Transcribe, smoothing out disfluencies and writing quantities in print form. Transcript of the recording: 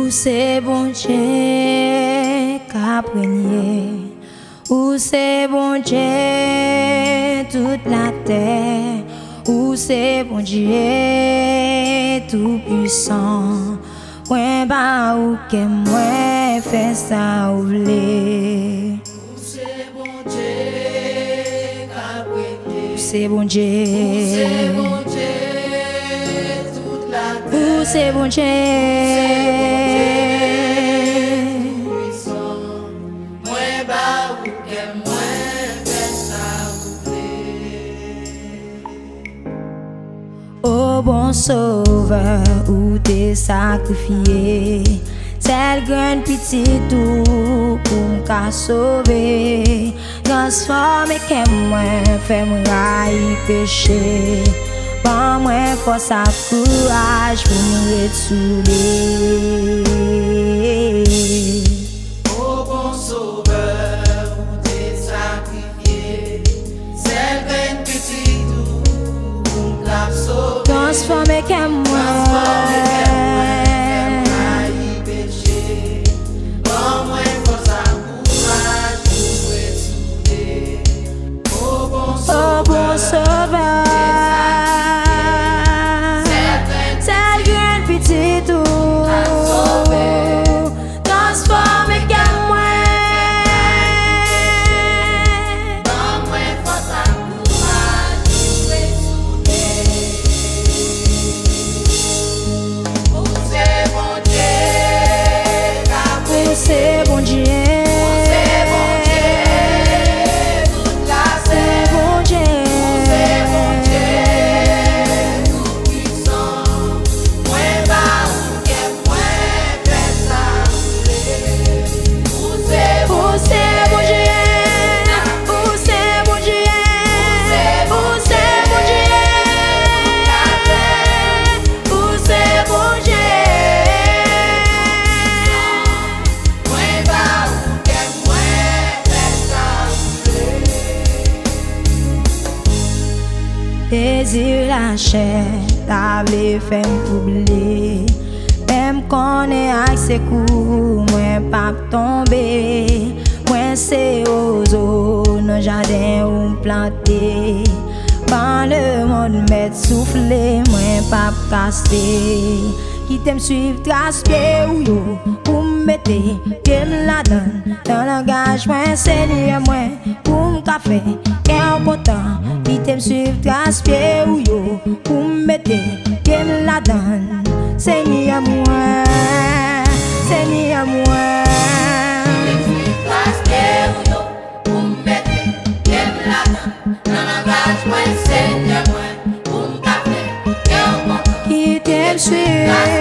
Ou c'est bon Dieu qu'a régné, ou c'est bon Dieu toute la terre, ou c'est bon Dieu tout puissant. Moi ba ou que moi fait ça ou vle. Ou c'est bon Dieu qu'a régné, Ou c'est bon Dieu, ou c'est bon Dieu toute la terre, ou c'est bon Dieu. Oh bon sauveur, ou t'es sacrifié, c'est le grand petit tout pour m'ka sauver. Transformer qu'est moi, fait moi y péché. Pas moi force à courage pour me retourner. Oh bon sauveur, ou t'es sacrifié, c'est le grand petit tout pour m'ka sauver. Transformer qu'est moi. Oh bon sauveur, c'est le grand petit tout, transforme qu'à moi. C'est bon Dieu. Désir la chair, ta vle fait m'oublier. Même qu'on est avec ses coups, moi pas tomber. Moi c'est aux eaux, nos jardins où planter. Quand le monde m'est soufflé, moi pas casser. Qui t'aime suivre, trace pied ou yo, pour m'mettre, pied là-dedans. Dans l'engagement, Seigneur, moi, pour m'café, qu'un content. Qui t'aime suivre, trace pied ou yo, pour m'mettre, pied là-dedans. Seigneur, moi, Seigneur, moi. Trace pied ou yo, pour m'mettre, pied là-dedans. Dans l'engagement, Seigneur, moi, pour m'café, qu'un content. Qui t'aime suivre.